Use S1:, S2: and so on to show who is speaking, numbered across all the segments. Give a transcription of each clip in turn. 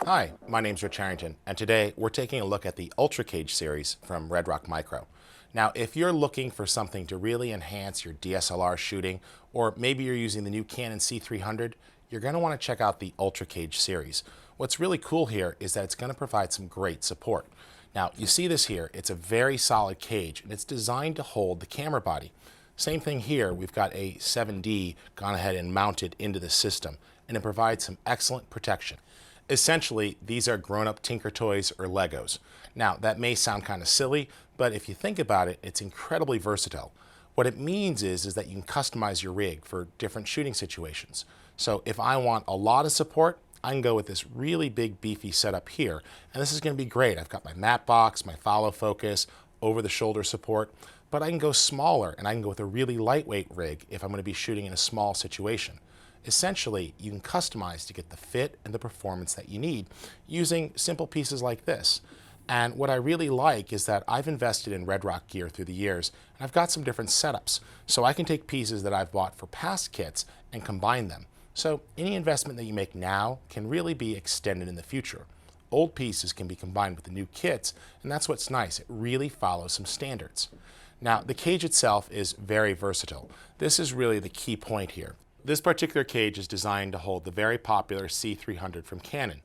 S1: Hi, my name's Rich Harrington, and today we're taking a look at the ultraCage series from Redrock Micro. Now, if you're looking for something to really enhance your DSLR shooting, or maybe you're using the new Canon C300, you're going to want to check out the ultraCage series. What's really cool here is that it's going to provide some great support. Now, you see this here, it's a very solid cage, and it's designed to hold the camera body. Same thing here, we've got a 7D gone ahead and mounted into the system, and it provides some excellent protection. Essentially, these are grown-up Tinker Toys or Legos. Now, that may sound kind of silly, but if you think about it, it's incredibly versatile. What it means is that you can customize your rig for different shooting situations. So if I want a lot of support, I can go with this really big beefy setup here, and this is going to be great. I've got my matte box, my follow focus, over-the-shoulder support, but I can go smaller and I can go with a really lightweight rig if I'm going to be shooting in a small situation. Essentially, you can customize to get the fit and the performance that you need using simple pieces like this. And what I really like is that I've invested in Redrock gear through the years, and I've got some different setups. So I can take pieces that I've bought for past kits and combine them. So any investment that you make now can really be extended in the future. Old pieces can be combined with the new kits, and that's what's nice. It really follows some standards. Now, the cage itself is very versatile. This is really the key point here. This particular cage is designed to hold the very popular C300 from Canon.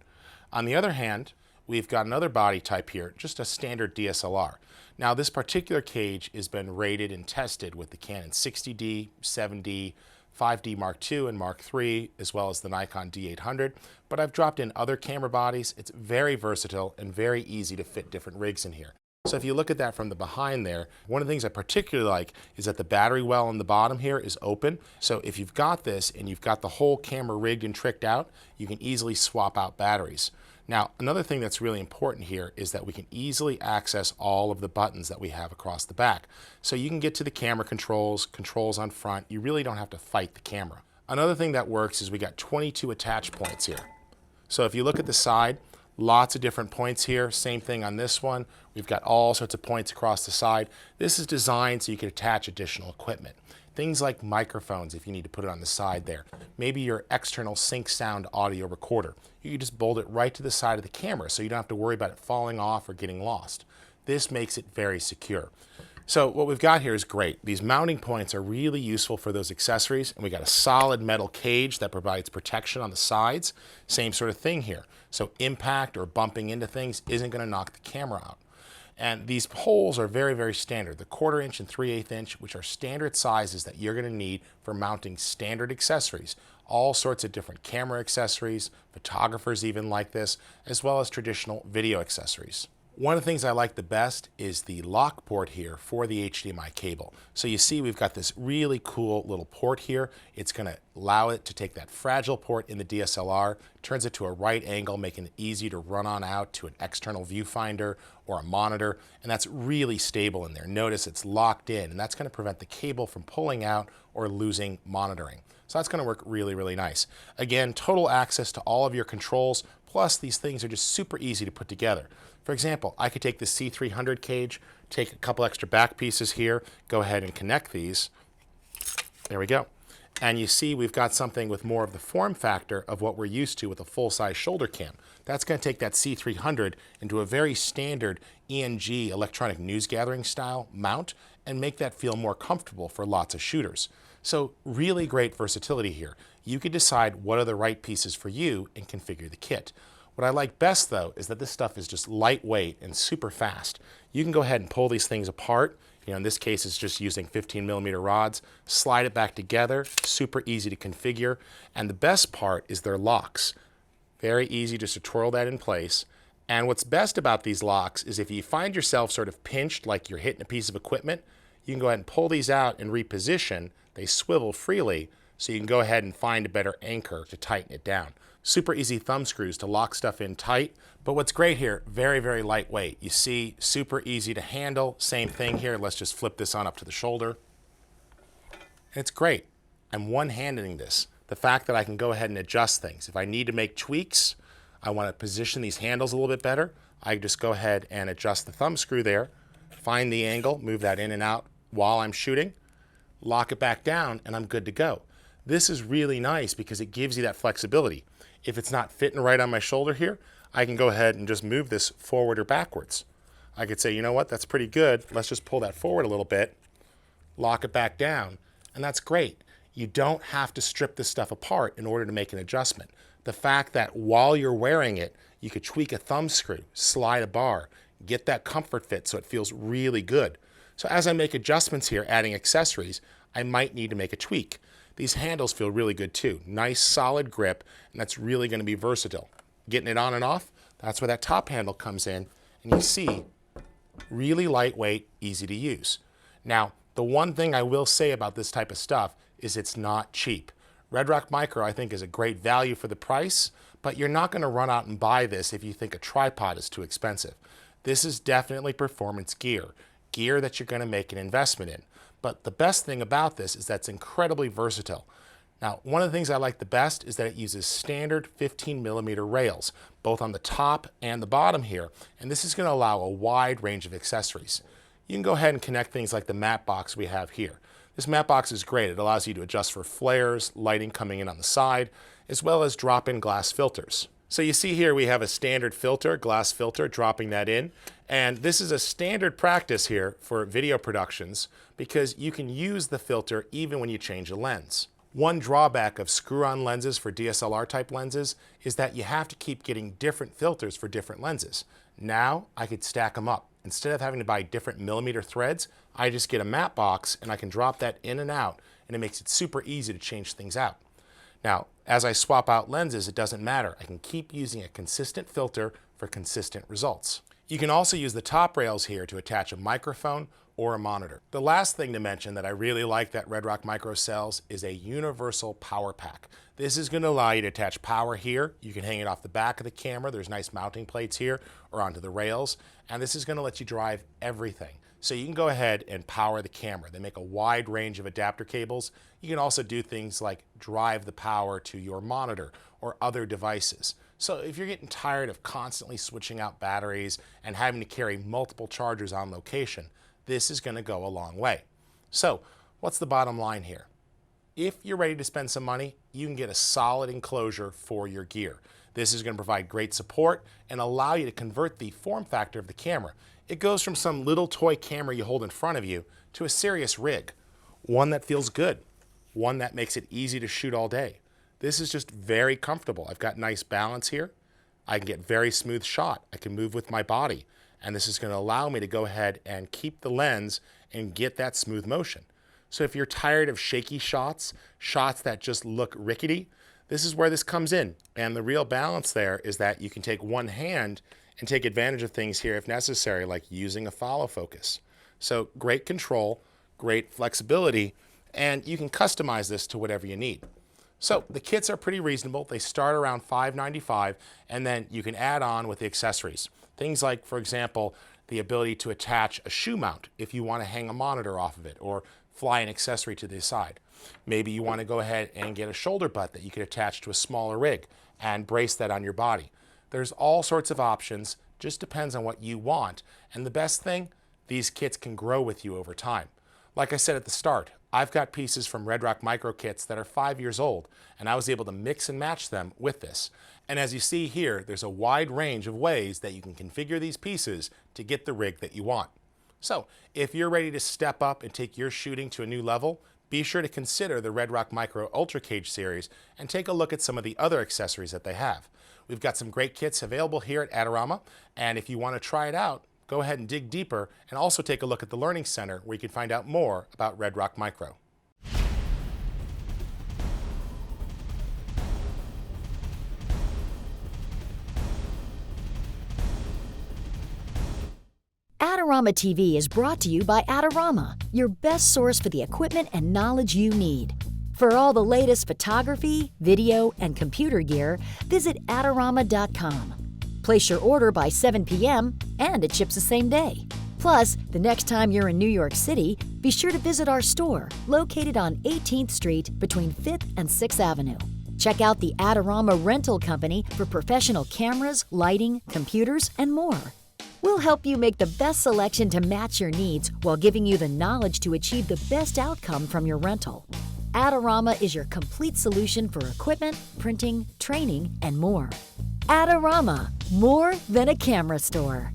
S1: On the other hand, we've got another body type here, just a standard DSLR. Now, this particular cage has been rated and tested with the Canon 60D, 7D, 5D Mark II and Mark III, as well as the Nikon D800, but I've dropped in other camera bodies. It's very versatile and very easy to fit different rigs in here. So if you look at that from the behind there, one of the things I particularly like is that the battery well on the bottom here is open. So if you've got this and you've got the whole camera rigged and tricked out, you can easily swap out batteries. Now, another thing that's really important here is that we can easily access all of the buttons that we have across the back. So you can get to the camera controls on front. You really don't have to fight the camera. Another thing that works is we got 22 attach points here. So if you look at the side, lots of different points here. Same thing on this one. We've got all sorts of points across the side. This is designed so you can attach additional equipment. Things like microphones if you need to put it on the side there. Maybe your external sync sound audio recorder. You can just bolt it right to the side of the camera so you don't have to worry about it falling off or getting lost. This makes it very secure. So what we've got here is great. These mounting points are really useful for those accessories, and we got a solid metal cage that provides protection on the sides. Same sort of thing here. So impact or bumping into things isn't going to knock the camera out. And these holes are very, very standard. The 1/4 inch and 3/8 inch, which are standard sizes that you're going to need for mounting standard accessories. All sorts of different camera accessories, photographers even like this, as well as traditional video accessories. One of the things I like the best is the lock port here for the HDMI cable. So you see we've got this really cool little port here. It's going to allow it to take that fragile port in the DSLR, turns it to a right angle, making it easy to run on out to an external viewfinder or a monitor, and that's really stable in there. Notice it's locked in, and that's going to prevent the cable from pulling out or losing monitoring. So that's going to work really, really nice. Again, total access to all of your controls, plus these things are just super easy to put together. For example, I could take the C300 cage, take a couple extra back pieces here, go ahead and connect these. There we go. And you see we've got something with more of the form factor of what we're used to with a full-size shoulder cam. That's going to take that C300 into a very standard ENG electronic news gathering style mount and make that feel more comfortable for lots of shooters. So really great versatility here. You could decide what are the right pieces for you and configure the kit. What I like best though is that this stuff is just lightweight and super fast. You can go ahead and pull these things apart. You know, in this case it's just using 15mm rods, slide it back together, super easy to configure. And the best part is their locks. Very easy just to twirl that in place. And what's best about these locks is if you find yourself sort of pinched like you're hitting a piece of equipment, you can go ahead and pull these out and reposition. They swivel freely, so you can go ahead and find a better anchor to tighten it down. Super easy thumb screws to lock stuff in tight. But what's great here, very, very lightweight. You see, super easy to handle. Same thing here. Let's just flip this on up to the shoulder. And it's great. I'm one-handing this. The fact that I can go ahead and adjust things. If I need to make tweaks, I want to position these handles a little bit better, I just go ahead and adjust the thumb screw there, find the angle, move that in and out while I'm shooting, lock it back down, and I'm good to go. This is really nice because it gives you that flexibility. If it's not fitting right on my shoulder here, I can go ahead and just move this forward or backwards. I could say, you know what, that's pretty good. Let's just pull that forward a little bit, lock it back down, and that's great. You don't have to strip this stuff apart in order to make an adjustment. The fact that while you're wearing it, you could tweak a thumb screw, slide a bar, get that comfort fit so it feels really good. So as I make adjustments here, adding accessories, I might need to make a tweak. These handles feel really good too. Nice solid grip, and that's really going to be versatile. Getting it on and off, that's where that top handle comes in, and you see, really lightweight, easy to use. Now, the one thing I will say about this type of stuff is it's not cheap. Redrock Micro, I think, is a great value for the price, but you're not going to run out and buy this if you think a tripod is too expensive. This is definitely performance gear that you're going to make an investment in. But the best thing about this is that it's incredibly versatile. Now, one of the things I like the best is that it uses standard 15mm rails, both on the top and the bottom here, and this is going to allow a wide range of accessories. You can go ahead and connect things like the matte box we have here. This matte box is great. It allows you to adjust for flares, lighting coming in on the side, as well as drop-in glass filters. So you see here we have a standard filter, glass filter, dropping that in. And this is a standard practice here for video productions because you can use the filter even when you change the lens. One drawback of screw-on lenses for DSLR type lenses is that you have to keep getting different filters for different lenses. Now I could stack them up. Instead of having to buy different millimeter threads, I just get a matte box and I can drop that in and out, and it makes it super easy to change things out. Now, as I swap out lenses, it doesn't matter. I can keep using a consistent filter for consistent results. You can also use the top rails here to attach a microphone or a monitor. The last thing to mention that I really like that Redrock Micro sells is a universal power pack. This is going to allow you to attach power here. You can hang it off the back of the camera. There's nice mounting plates here or onto the rails. And this is going to let you drive everything. So you can go ahead and power the camera. They make a wide range of adapter cables. You can also do things like drive the power to your monitor or other devices. So if you're getting tired of constantly switching out batteries and having to carry multiple chargers on location, this is going to go a long way. So what's the bottom line here? If you're ready to spend some money, you can get a solid enclosure for your gear. This is going to provide great support and allow you to convert the form factor of the camera. It goes from some little toy camera you hold in front of you to a serious rig, one that feels good, one that makes it easy to shoot all day. This is just very comfortable. I've got nice balance here. I can get very smooth shot. I can move with my body, and this is going to allow me to go ahead and keep the lens and get that smooth motion. So if you're tired of shaky shots, shots that just look rickety, this is where this comes in. And the real balance there is that you can take one hand and take advantage of things here if necessary, like using a follow focus. So great control, great flexibility, and you can customize this to whatever you need. So the kits are pretty reasonable. They start around $5.95, and then you can add on with the accessories. Things like, for example, the ability to attach a shoe mount if you want to hang a monitor off of it or fly an accessory to the side. Maybe you want to go ahead and get a shoulder butt that you could attach to a smaller rig and brace that on your body. There's all sorts of options, just depends on what you want. And the best thing, these kits can grow with you over time. Like I said at the start, I've got pieces from Redrock Micro kits that are 5 years old, and I was able to mix and match them with this. And as you see here, there's a wide range of ways that you can configure these pieces to get the rig that you want. So if you're ready to step up and take your shooting to a new level, be sure to consider the Redrock Micro UltraCage series and take a look at some of the other accessories that they have. We've got some great kits available here at Adorama, and if you want to try it out, go ahead and dig deeper and also take a look at the Learning Center where you can find out more about Redrock Micro.
S2: Adorama TV is brought to you by Adorama, your best source for the equipment and knowledge you need. For all the latest photography, video, and computer gear, visit Adorama.com. Place your order by 7 p.m. and it ships the same day. Plus, the next time you're in New York City, be sure to visit our store located on 18th Street between 5th and 6th Avenue. Check out the Adorama Rental Company for professional cameras, lighting, computers, and more. We'll help you make the best selection to match your needs while giving you the knowledge to achieve the best outcome from your rental. Adorama is your complete solution for equipment, printing, training, and more. Adorama, more than a camera store.